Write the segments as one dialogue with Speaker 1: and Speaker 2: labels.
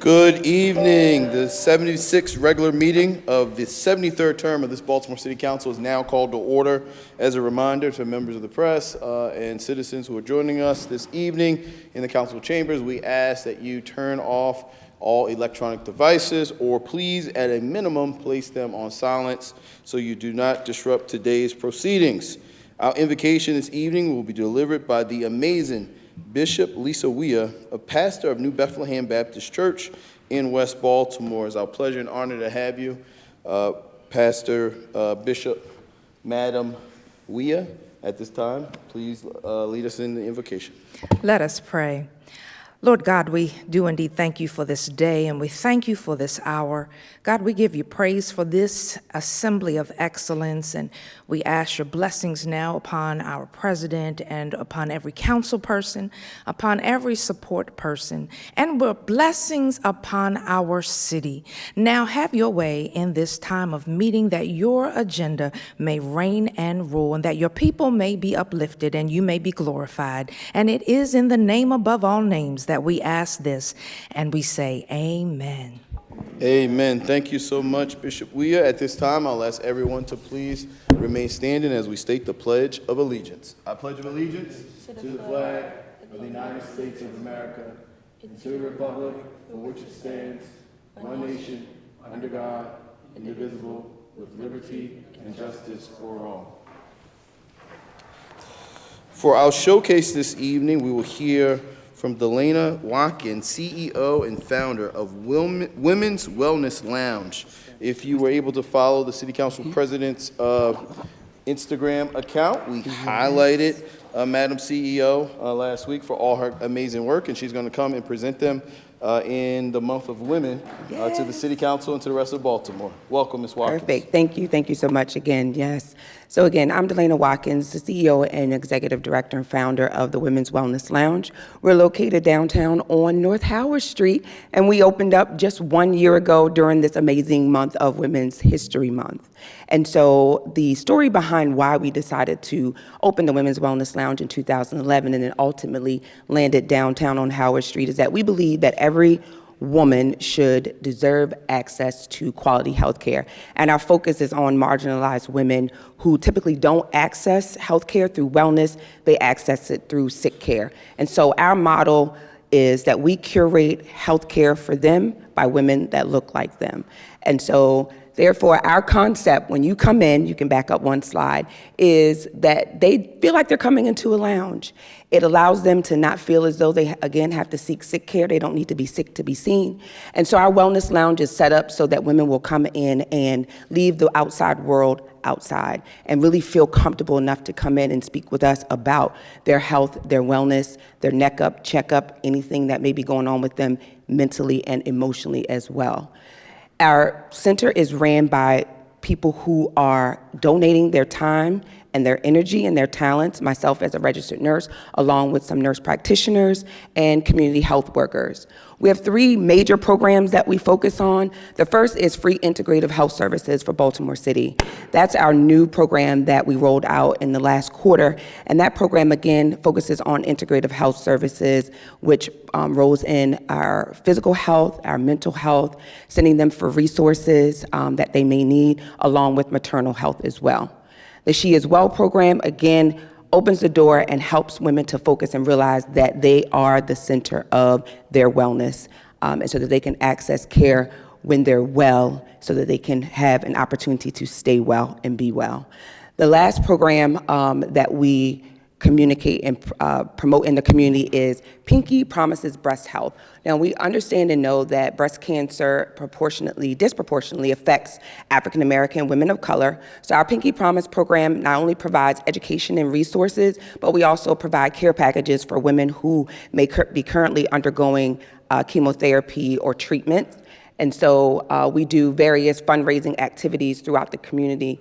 Speaker 1: Good evening. The 76th regular meeting of the 73rd term of this Baltimore City Council is now called to order. As a reminder to members of the press and citizens who are joining us this evening in the council chambers, we ask that you turn off all electronic devices, or please, at a minimum, place them on silence so you do not disrupt today's proceedings. Our invocation this evening will be delivered by the amazing Bishop Lisa Weah, a pastor of New Bethlehem Baptist Church in West Baltimore. It's our pleasure and honor to have you, Pastor Bishop Madam Weah. At this time, please lead us in the invocation.
Speaker 2: Let us pray. Lord God, we do indeed thank you for this day, and we thank you for this hour. God, we give you praise for this assembly of excellence, and we ask your blessings now upon our president and upon every council person, upon every support person, and blessings upon our city. Now have your way in this time of meeting, that your agenda may reign and rule, and that your people may be uplifted and you may be glorified. And it is in the name above all names that we ask this, and we say amen.
Speaker 1: Amen. Thank you so much, Bishop Weah. At this time, I'll ask everyone to please remain standing as we state the Pledge of Allegiance. I pledge of allegiance to the flag of the United States of America and to the republic for which it stands, one nation, under God, indivisible, with liberty and justice for all. For our showcase this evening, we will hear from Delana Watkins, CEO and founder of Women's Wellness Lounge. If you were able to follow the City Council President's Instagram account, we highlighted Madam CEO last week for all her amazing work, and she's going to come and present them in the month of women to the City Council and to the rest of Baltimore. Welcome, Ms. Watkins.
Speaker 3: Perfect. Thank you. Thank you so much again. Yes. So again, I'm Delana Watkins, the CEO and Executive Director and founder of the Women's Wellness Lounge. We're located downtown on North Howard Street, and we opened up just 1 year ago during this amazing month of Women's History Month. And so the story behind why we decided to open the Women's Wellness Lounge in 2011 and then ultimately landed downtown on Howard Street is that we believe that every woman should deserve access to quality health care. And our focus is on marginalized women who typically don't access health care through wellness, they access it through sick care. And so our model is that we curate health care for them by women that look like them. And so therefore, our concept, when you come in, you can back up one slide, is that they feel like they're coming into a lounge. It allows them to not feel as though they, again, have to seek sick care. They don't need to be sick to be seen. And so our wellness lounge is set up so that women will come in and leave the outside world outside and really feel comfortable enough to come in and speak with us about their health, their wellness, their neck up, checkup, anything that may be going on with them mentally and emotionally as well. Our center is ran by people who are donating their time and their energy and their talents, myself as a registered nurse, along with some nurse practitioners and community health workers. We have 3 major programs that we focus on. The first is free integrative health services for Baltimore City. That's our new program that we rolled out in the last quarter. And that program, again, focuses on integrative health services, which rolls in our physical health, our mental health, sending them for resources that they may need, along with maternal health as well. The She Is Well program, again, opens the door and helps women to focus and realize that they are the center of their wellness, and so that they can access care when they're well, so that they can have an opportunity to stay well and be well. The last program that we communicate and promote in the community is Pinky Promises Breast Health. Now, we understand and know that breast cancer disproportionately affects African American women of color. So our Pinky Promise program not only provides education and resources, but we also provide care packages for women who may be currently undergoing chemotherapy or treatments. And so we do various fundraising activities throughout the community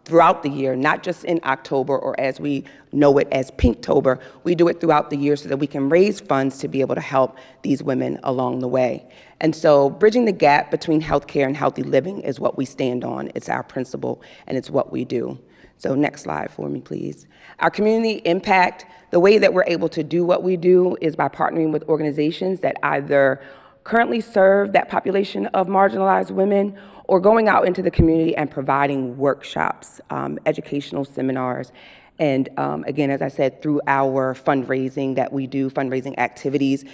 Speaker 3: throughout the year, not just in October or as we know it as Pinktober. We do it throughout the year so that we can raise funds to be able to help these women along the way. And so bridging the gap between healthcare and healthy living is what we stand on. It's our principle and it's what we do. So next slide for me, please. Our community impact, the way that we're able to do what we do is by partnering with organizations that either currently serve that population of marginalized women, or going out into the community and providing workshops, educational seminars. And again, as I said, through our fundraising that we do, fundraising activities,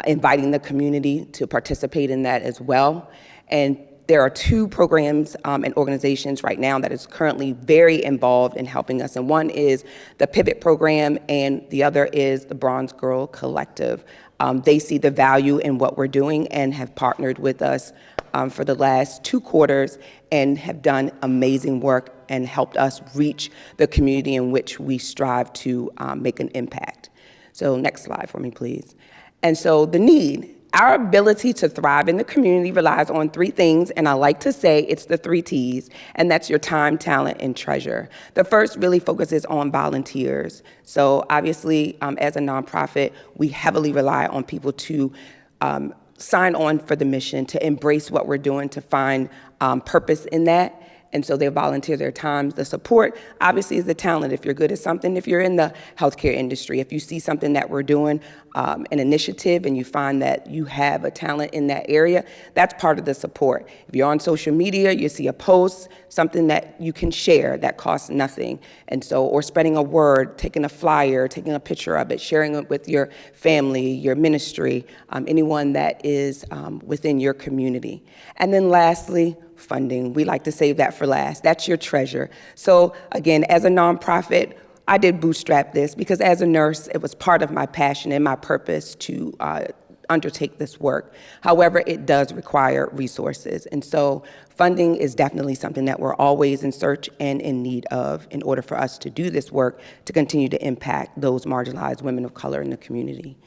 Speaker 3: inviting the community to participate in that as well. And there are 2 programs and organizations right now that is currently very involved in helping us. And one is the Pivot program, and the other is the Bronze Girl Collective. They see the value in what we're doing and have partnered with us for the last 2 quarters and have done amazing work and helped us reach the community in which we strive to make an impact. So next slide for me, please. And so the need. Our ability to thrive in the community relies on 3 things, and I like to say it's the 3 T's, and that's your time, talent, and treasure. The first really focuses on volunteers. So obviously, as a nonprofit, we heavily rely on people to sign on for the mission, to embrace what we're doing, to find purpose in that. And so they volunteer their time. The support, obviously, is the talent. If you're good at something, if you're in the healthcare industry, if you see something that we're doing, an initiative, and you find that you have a talent in that area, that's part of the support. If you're on social media, you see a post, something that you can share that costs nothing. And so, or spreading a word, taking a flyer, taking a picture of it, sharing it with your family, your ministry, anyone that is within your community. And then lastly, funding. We like to save that for last. That's your treasure. So again, as a nonprofit, I did bootstrap this because as a nurse, it was part of my passion and my purpose to undertake this work. However, it does require resources. And so funding is definitely something that we're always in search and in need of in order for us to do this work to continue to impact those marginalized women of color in the community.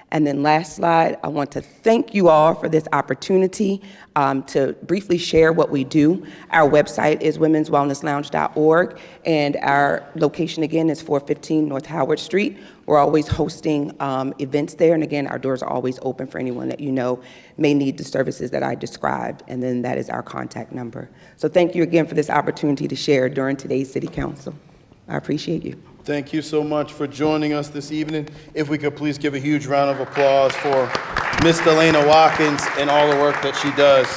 Speaker 3: And then last slide, I want to thank you all for this opportunity to briefly share what we do. Our website is womenswellnesslounge.org, and our location again is 415 North Howard Street. We're always hosting events there, and again, our doors are always open for anyone that you know may need the services that I described, and then that is our contact number. So thank you again for this opportunity to share during today's City Council. I appreciate you.
Speaker 1: Thank you so much for joining us this evening. If we could please give a huge round of applause for Ms. Delana Watkins and all the work that she does.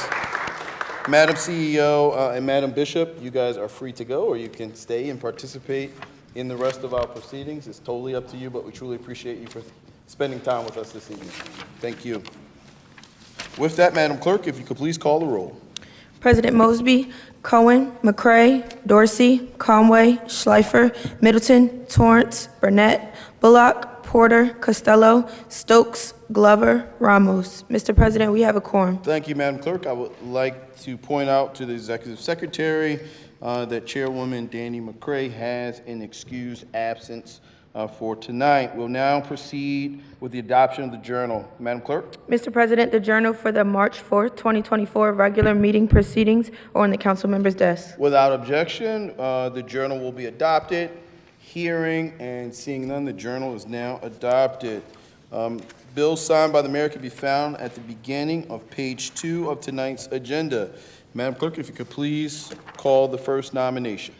Speaker 1: Madam CEO and Madam Bishop, you guys are free to go, or you can stay and participate in the rest of our proceedings. It's totally up to you, but we truly appreciate you for spending time with us this evening. Thank you. With that, Madam Clerk, if you could please call the roll.
Speaker 4: President Mosby, Cohen, McCray, Dorsey, Conway, Schleifer, Middleton, Torrance, Burnett, Bullock, Porter, Costello, Stokes, Glover, Ramos. Mr. President, we have a quorum.
Speaker 1: Thank you, Madam Clerk. I would like to point out to the Executive Secretary that Chairwoman Danny McCray has an excused absence for tonight. We'll now proceed with the adoption of the journal. Madam Clerk?
Speaker 4: Mr. President, the journal for the March 4th, 2024 regular meeting proceedings are on the council member's desk.
Speaker 1: Without objection, the journal will be adopted. Hearing and seeing none, the journal is now adopted. Bills signed by the mayor can be found at the beginning of page 2 of tonight's agenda. Madam Clerk, if you could please call the first nomination.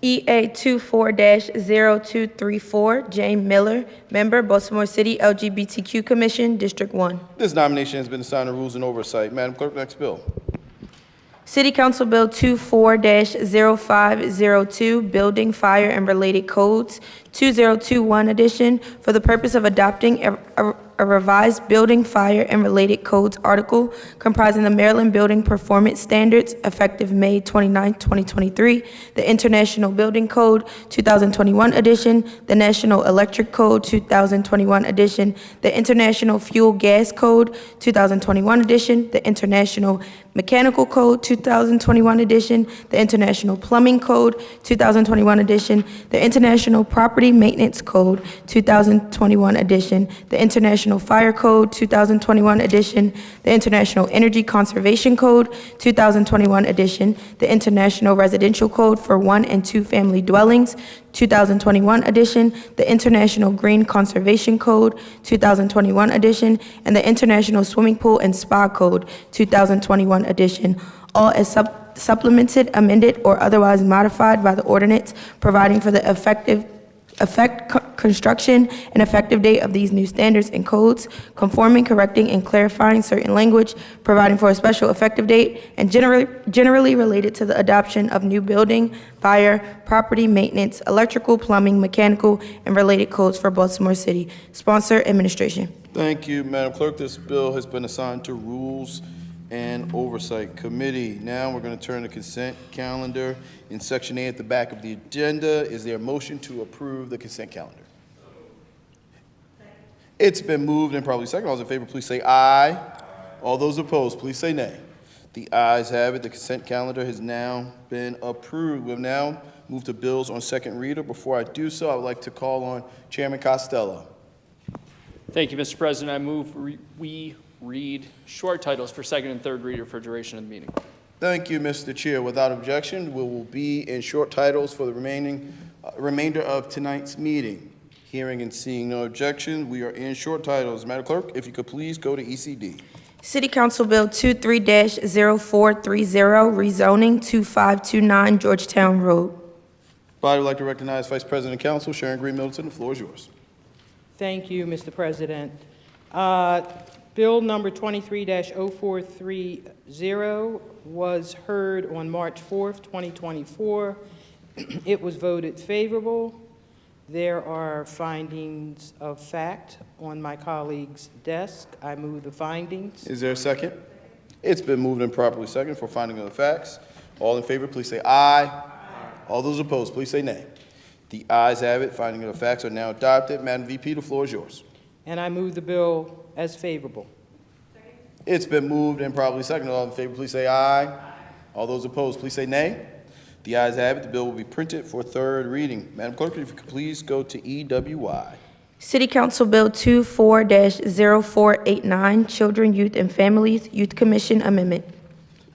Speaker 4: EA 24-0234, Jane Miller, member, Baltimore City LGBTQ Commission, District 1.
Speaker 1: This nomination has been assigned to Rules and Oversight. Madam Clerk, next bill.
Speaker 4: City Council Bill 24-0502, Building, Fire, and Related Codes, 2021 edition, for the purpose of adopting a revised Building, Fire, and Related Codes article comprising the Maryland Building Performance Standards effective May 29, 2023, the International Building Code 2021 edition, the National Electric Code 2021 edition, the International Fuel Gas Code 2021 edition, the International Mechanical Code 2021 edition, the International Plumbing Code 2021 edition, the International Property Maintenance Code 2021 edition, the International Fire Code 2021 edition, the International Energy Conservation Code 2021 edition, the International Residential Code for 1 and 2 family dwellings 2021 edition, the International Green Conservation Code 2021 edition, and the International Swimming Pool and Spa Code 2021 edition, all as supplemented, amended, or otherwise modified by the ordinance providing for the effective construction and effective date of these new standards and codes, conforming, correcting, and clarifying certain language, providing for a special effective date, and generally related to the adoption of new building, fire, property maintenance, electrical, plumbing, mechanical, and related codes for Baltimore City. Sponsor, Administration.
Speaker 1: Thank you, Madam Clerk. This bill has been assigned to Rules and Oversight Committee. Now we're going to turn to consent calendar. In Section A at the back of the agenda, is there a motion to approve the consent calendar? It's been moved and probably second. All those in favor, please say aye. All those opposed, please say nay. The ayes have it. The consent calendar has now been approved. We'll now move to bills on second reader. Before I do so, I would like to call on Chairman Costello.
Speaker 5: Thank you, Mr. President. I move we read short titles for second and third reader for duration of the meeting.
Speaker 1: Thank you, Mr. Chair. Without objection, we will be in short titles for the remainder of tonight's meeting. Hearing and seeing no objection, we are in short titles. Madam Clerk, if you could please go to ECD.
Speaker 4: City Council Bill 23-0430, rezoning 2529 Georgetown Road.
Speaker 1: Body would like to recognize Vice President Council Sharon Green Middleton. The floor is yours.
Speaker 6: Thank you, Mr. President. Bill number 23-0430 was heard on March 4th, 2024. It was voted favorable. There are findings of fact on my colleague's desk. I move the findings.
Speaker 1: Is there a second? It's been moved and properly seconded for finding of the facts. All in favor, please say aye. All those opposed, please say nay. The ayes have it. Finding of the facts are now adopted. Madam VP, the floor is yours.
Speaker 6: And I move the bill as favorable.
Speaker 1: It's been moved and properly seconded. All in favor, please say aye. All those opposed, please say nay. The ayes have it. The bill will be printed for third reading. Madam Clerk, if you could please go to EWI.
Speaker 4: City Council Bill 24-0489, Children, Youth, and Families Youth Commission Amendment.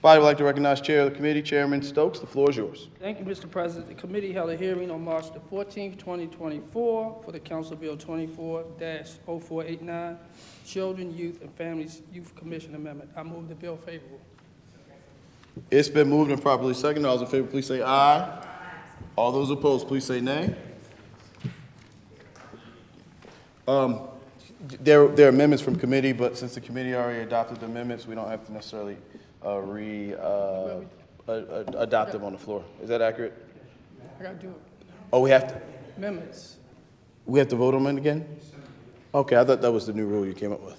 Speaker 1: Body would like to recognize Chair of the Committee, Chairman Stokes. The floor is yours.
Speaker 7: Thank you, Mr. President. The committee held a hearing on March the 14th, 2024 for the Council Bill 24-0489, Children, Youth, and Families Youth Commission Amendment. I move the bill favorable.
Speaker 1: It's been moved and properly seconded. All those in favor, please say aye. All those opposed, please say nay. There are amendments from committee, but since the committee already adopted the amendments, we don't have to necessarily adopt them on the floor. Is that accurate?
Speaker 7: I got to do it.
Speaker 1: Oh, we have to
Speaker 7: Amendments.
Speaker 1: vote on them again? Okay, I thought that was the new rule you came up with.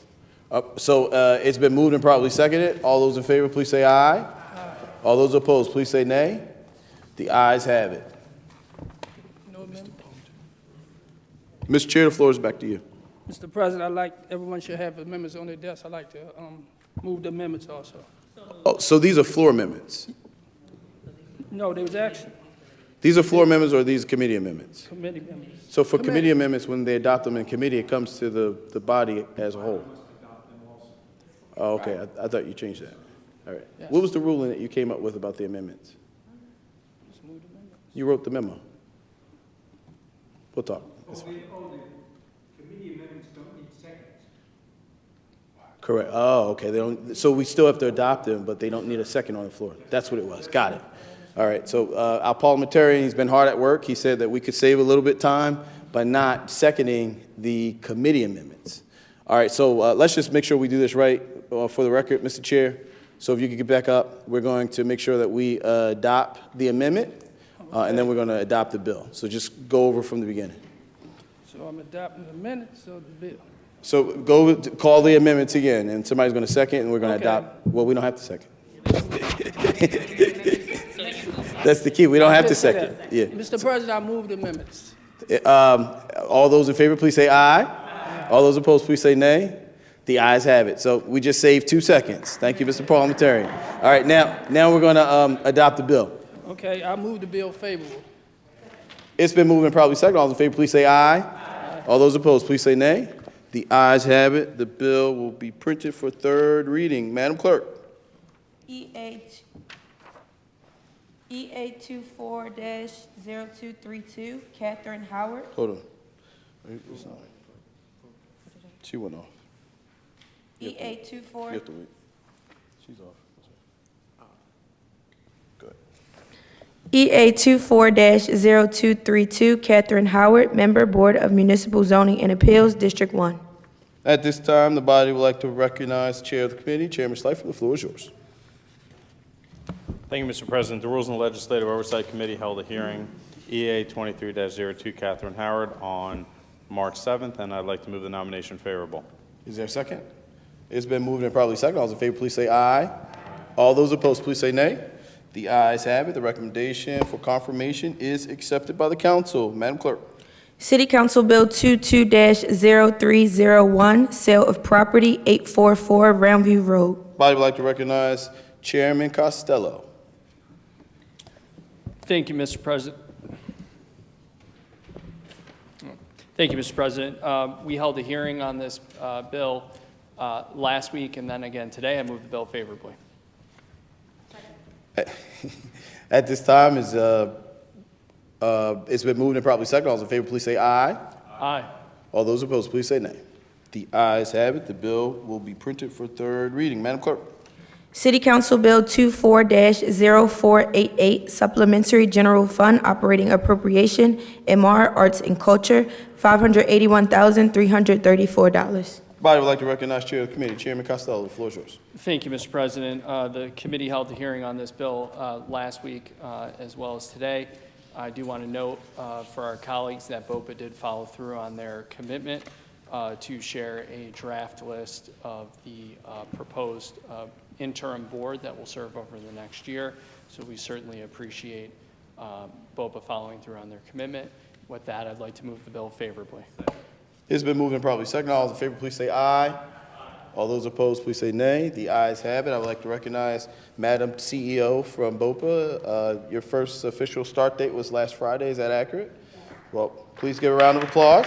Speaker 1: So it's been moved and properly seconded. All those in favor, please say aye. All those opposed, please say nay. The ayes have it.
Speaker 7: No amendment.
Speaker 1: Mr. Chair, the floor is back to you.
Speaker 7: Mr. President, everyone should have amendments on their desk. I'd like to move the amendments also.
Speaker 1: Oh, so these are floor amendments.
Speaker 7: No, there was action.
Speaker 1: These are floor amendments or are these committee amendments?
Speaker 7: Committee members.
Speaker 1: So for committee amendments, when they adopt them in committee, it comes to the body as a whole. Oh, okay, I thought you changed that. All right.
Speaker 7: Yes.
Speaker 1: What was the ruling that you came up with about the amendments?
Speaker 7: Just move the amendments.
Speaker 1: You wrote the memo. We'll talk. It's fine.
Speaker 8: Committee amendments don't need seconds.
Speaker 1: Correct. Oh, okay. They don't. So we still have to adopt them, but they don't need a second on the floor. That's what it was. Got it. All right. So our parliamentarian, he's been hard at work. He said that we could save a little bit of time by not seconding the committee amendments. All right. So let's just make sure we do this right for the record, Mr. Chair. So if you could get back up, we're going to make sure that we adopt the amendment, and then we're going to adopt the bill. So just go over from the beginning.
Speaker 7: So I'm adopting the minutes of the bill.
Speaker 1: So call the amendments again, and somebody's going to second, and we're going to adopt. Well, we don't have to second. That's the key. We don't have to second. Yeah.
Speaker 7: Mr. President, I move the amendments.
Speaker 1: All those in favor, please say aye. All those opposed, please say nay. The ayes have it. So we just saved 2 seconds. Thank you, Mr. Parliamentarian. All right, now we're going to adopt the bill.
Speaker 7: Okay, I move the bill favorable.
Speaker 1: It's been moved and probably second. All those in favor, please say aye. All those opposed, please say nay. The ayes have it. The bill will be printed for third reading. Madam Clerk.
Speaker 4: EA 24-0232, Catherine Howard.
Speaker 1: Hold on. She went off.
Speaker 4: EA 24.
Speaker 1: You have to wait. She's off. Go ahead.
Speaker 4: EA 24-0232, Catherine Howard, Member, Board of Municipal Zoning and Appeals, District 1.
Speaker 1: At this time, the body would like to recognize the Chair of the Committee, Chairman Schleifer. The floor is yours.
Speaker 9: Thank you, Mr. President. The Rules and Legislative Oversight Committee held a hearing, EA 23-02, Catherine Howard, on March 7th, and I'd like to move the nomination favorable.
Speaker 1: Is there a second? It's been moved and probably second. All those in favor, please say aye. All those opposed, please say nay. The ayes have it. The recommendation for confirmation is accepted by the council. Madam Clerk.
Speaker 4: City Council Bill 22-0301, Sale of Property, 844 Roundview Road.
Speaker 1: Body would like to recognize Chairman Costello.
Speaker 5: Thank you, Mr. President. Thank you, Mr. President. We held a hearing on this bill last week and then again today. I move the bill favorably.
Speaker 1: At this time, it's been moved and probably second. All those in favor, please say aye.
Speaker 5: Aye.
Speaker 1: All those opposed, please say nay. The ayes have it. The bill will be printed for third reading. Madam Clerk.
Speaker 4: City Council Bill 24-0488, Supplementary General Fund Operating Appropriation, MR, Arts and Culture, $581,334.
Speaker 1: Body would like to recognize Chair of the Committee, Chairman Costello. The floor is yours.
Speaker 5: Thank you, Mr. President. The committee held a hearing on this bill last week as well as today. I do want to note for our colleagues that BOPA did follow through on their commitment to share a draft list of the proposed interim board that will serve over the next year. So we certainly appreciate BOPA following through on their commitment. With that, I'd like to move the bill favorably.
Speaker 1: It's been moved and probably second. All those in favor, please say aye. All those opposed, please say nay. The ayes have it. I would like to recognize Madam CEO from BOPA. Your first official start date was last Friday. Is that accurate? Well, please give a round of applause.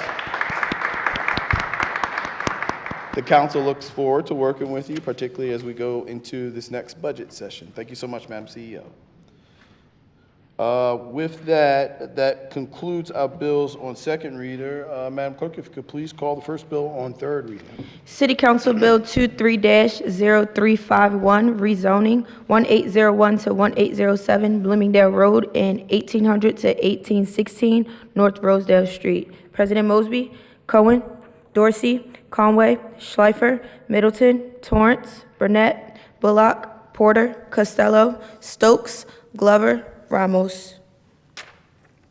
Speaker 1: The council looks forward to working with you, particularly as we go into this next budget session. Thank you so much, Madam CEO. With that, that concludes our bills on second reader. Madam Clerk, if you could please call the first bill on third reading.
Speaker 4: City Council Bill 23-0351, rezoning 1801 to 1807 Bloomingdale Road and 1800 to 1816 North Rosedale Street. President Mosby, Cohen, Dorsey, Conway, Schleifer, Middleton, Torrance, Burnett, Bullock, Porter, Costello, Stokes, Glover, Ramos.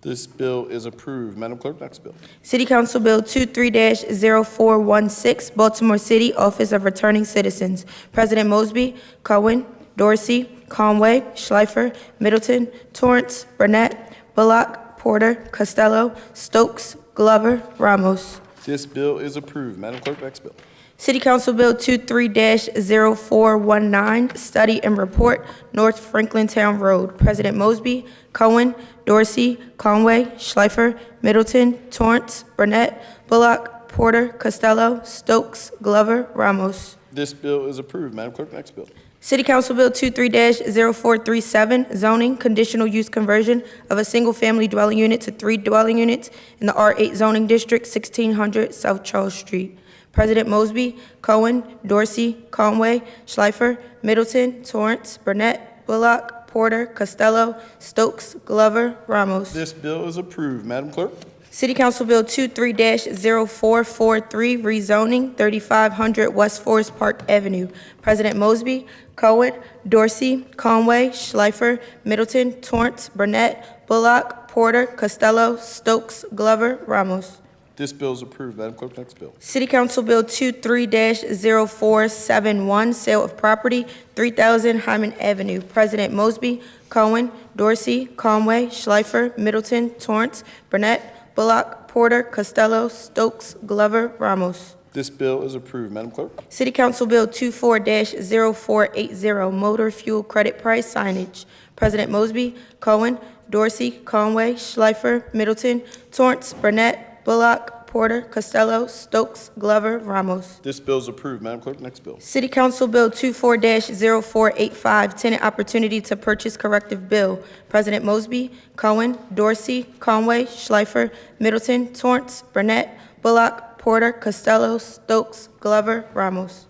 Speaker 1: This bill is approved. Madam Clerk, next bill.
Speaker 4: City Council Bill 23-0416, Baltimore City Office of Returning Citizens. President Mosby, Cohen, Dorsey, Conway, Schleifer, Middleton, Torrance, Burnett, Bullock, Porter, Costello, Stokes, Glover, Ramos.
Speaker 1: This bill is approved. Madam Clerk, next bill.
Speaker 4: City Council Bill 23-0419, Study and Report, North Franklintown Road. President Mosby, Cohen, Dorsey, Conway, Schleifer, Middleton, Torrance, Burnett, Bullock, Porter, Costello, Stokes, Glover, Ramos.
Speaker 1: This bill is approved. Madam Clerk, next bill.
Speaker 4: City Council Bill 23-0437, Zoning, Conditional Use Conversion of a Single-Family Dwelling Unit to 3 dwelling units in the R8 Zoning District, 1600 South Charles Street. President Mosby, Cohen, Dorsey, Conway, Schleifer, Middleton, Torrance, Burnett, Bullock, Porter, Costello, Stokes, Glover, Ramos.
Speaker 1: This bill is approved. Madam Clerk.
Speaker 4: City Council Bill 23-0443, rezoning 3500 West Forest Park Avenue. President Mosby, Cohen, Dorsey, Conway, Schleifer, Middleton, Torrance, Burnett, Bullock, Porter, Costello, Stokes, Glover, Ramos.
Speaker 1: This bill is approved. Madam Clerk, next bill.
Speaker 4: City Council Bill 23-0471, Sale of Property, 3000 Hyman Avenue. President Mosby, Cohen, Dorsey, Conway, Schleifer, Middleton, Torrance, Burnett, Bullock, Porter, Costello, Stokes, Glover, Ramos.
Speaker 1: This bill is approved. Madam Clerk.
Speaker 4: City Council Bill 24-0480, Motor Fuel Credit Price Signage. President Mosby, Cohen, Dorsey, Conway, Schleifer, Middleton, Torrance, Burnett, Bullock, Porter, Costello, Stokes, Glover, Ramos.
Speaker 1: This bill is approved. Madam Clerk, next bill.
Speaker 4: City Council Bill 24-0485, Tenant Opportunity to Purchase Corrective Bill. President Mosby, Cohen, Dorsey, Conway, Schleifer, Middleton, Torrance, Burnett, Bullock, Porter, Costello, Stokes, Glover, Ramos.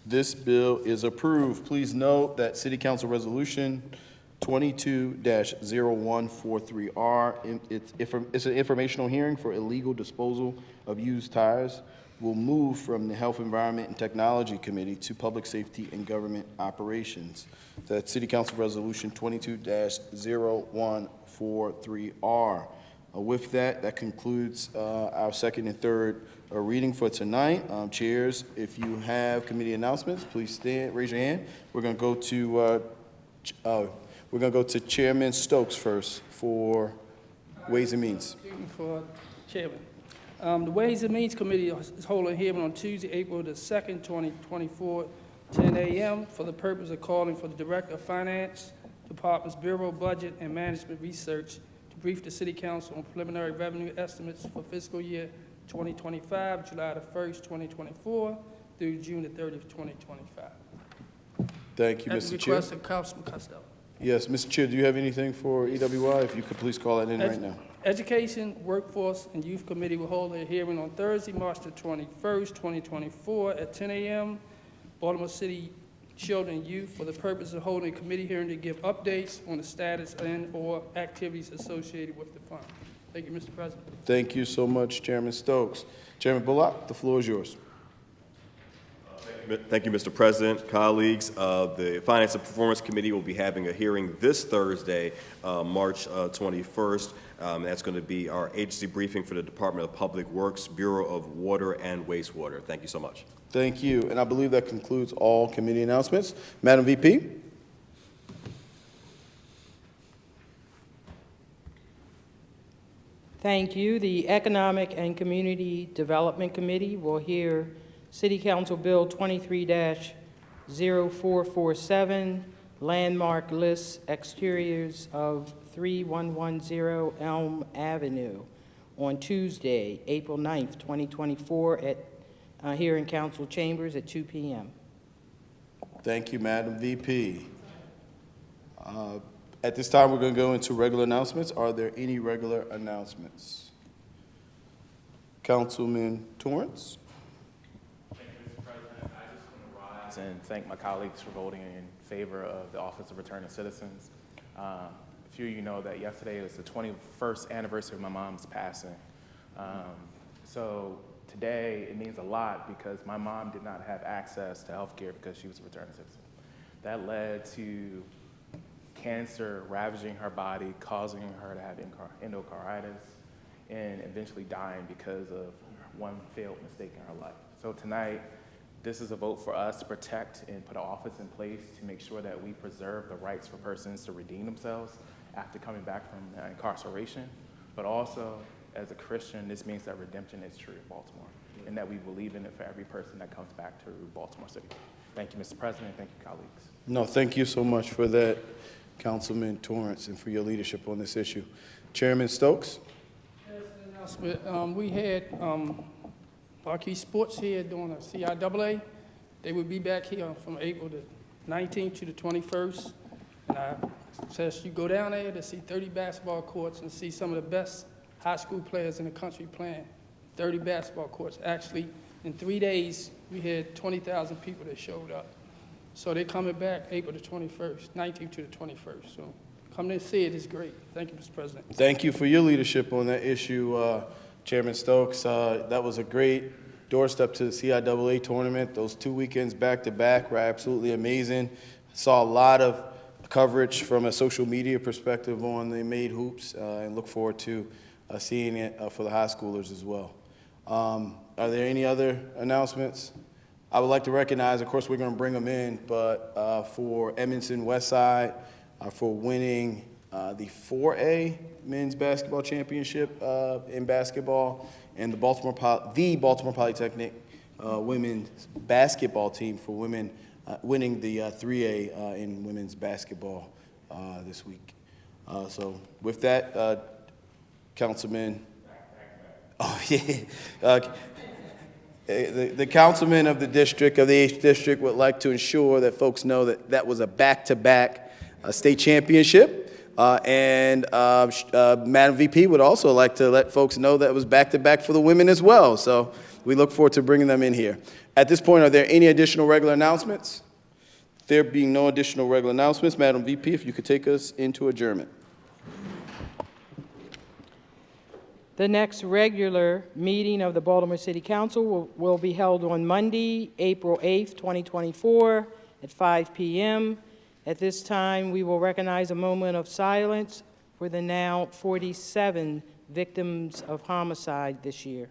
Speaker 1: This bill is approved. Please note that City Council Resolution 22-0143R. It's an informational hearing for illegal disposal of used tires. Will move from the Health, Environment, and Technology Committee to Public Safety and Government Operations. That's City Council Resolution 22-0143R. With that, that concludes our second and third reading for tonight. Chairs, if you have committee announcements, please stand, raise your hand. We're going to go to Chairman Stokes first for Ways and Means.
Speaker 7: For Chairman. The Ways and Means Committee is holding a hearing on Tuesday, April the 2nd, 2024, 10 a.m. for the purpose of calling for the Director of Finance, Department's Bureau of Budget and Management Research to brief the City Council on preliminary revenue estimates for fiscal year 2025, July the 1st, 2024 through June the 30th, 2025.
Speaker 1: Thank you,
Speaker 7: At
Speaker 1: Mr.
Speaker 7: the
Speaker 1: Chair.
Speaker 7: request of Councilman Costello.
Speaker 1: Yes, Mr. Chair, do you have anything for EWI? If you could please call that in right now.
Speaker 7: Education, Workforce, and Youth Committee will hold a hearing on Thursday, March the 21st, 2024 at 10 a.m. Baltimore City Children and Youth for the purpose of holding a committee hearing to give updates on the status and/or activities associated with the fund. Thank you, Mr. President.
Speaker 1: Thank you so much, Chairman Stokes. Chairman Bullock, the floor is yours.
Speaker 10: Thank you, Mr. President, colleagues. The Finance and Performance Committee will be having a hearing this Thursday, March 21st. That's going to be our agency briefing for the Department of Public Works, Bureau of Water and Wastewater. Thank you so much.
Speaker 1: Thank you, and I believe that concludes all committee announcements. Madam VP?
Speaker 6: Thank you. The Economic and Community Development Committee will hear City Council Bill 23-0447, landmark lists exteriors of 3110 Elm Avenue on Tuesday, April 9th, 2024 at here in Council Chambers at 2 p.m.
Speaker 1: Thank you, Madam VP. At this time, we're going to go into regular announcements. Are there any regular announcements? Councilman Torrance?
Speaker 11: Thank you, Mr. President. I just want to rise and thank my colleagues for voting in favor of the Office of Returning Citizens. A few of you know that yesterday was the 21st anniversary of my mom's passing. So today, it means a lot because my mom did not have access to health care because she was a returning citizen. That led to cancer ravaging her body, causing her to have endocarditis, and eventually dying because of one failed mistake in her life. So tonight, this is a vote for us to protect and put an office in place to make sure that we preserve the rights for persons to redeem themselves after coming back from incarceration. But also, as a Christian, this means that redemption is true in Baltimore, and that we believe in it for every person that comes back to Baltimore City. Thank you, Mr. President. Thank you, colleagues.
Speaker 1: No, thank you so much for that, Councilman Torrance, and for your leadership on this issue. Chairman Stokes?
Speaker 7: We had Marquee Sports here doing a CIAA. They will be back here from April the 19th to the 21st. And I suggest you go down there to see 30 basketball courts and see some of the best high school players in the country playing 30 basketball courts. Actually, in 3 days, we had 20,000 people that showed up. So they're coming back April the 21st, 19th to the 21st. So come and see it. It's great. Thank you, Mr. President.
Speaker 1: Thank you for your leadership on that issue, Chairman Stokes. That was a great doorstep to the CIAA tournament. Those 2 weekends back-to-back were absolutely amazing. Saw a lot of coverage from a social media perspective on the Made Hoops, and look forward to seeing it for the high schoolers as well. Are there any other announcements? I would like to recognize, of course, we're going to bring them in, but for Edmondson Westside, for winning the 4A Men's Basketball Championship in basketball, and the Baltimore Polytechnic Women's Basketball Team for women winning the 3A in women's basketball this week. So with that, Councilman, oh yeah, the councilman of the district, of the 8th district, would like to ensure that folks know that that was a back-to-back state championship. Madam VP would also like to let folks know that it was back-to-back for the women as well. So we look forward to bringing them in here. At this point, are there any additional regular announcements? There being no additional regular announcements, Madam VP, if you could take us into adjournment.
Speaker 6: The next regular meeting of the Baltimore City Council will be held on Monday, April 8th, 2024, at 5 p.m. At this time, we will recognize a moment of silence for the now 47 victims of homicide this year.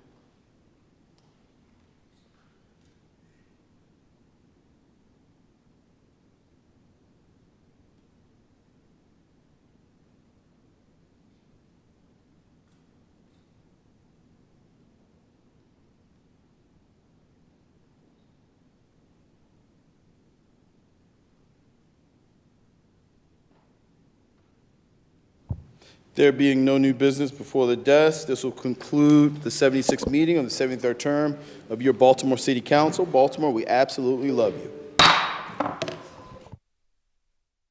Speaker 1: There being no new business before the desk, this will conclude the 76th meeting of the 73rd term of your Baltimore City Council. Baltimore, we absolutely love you.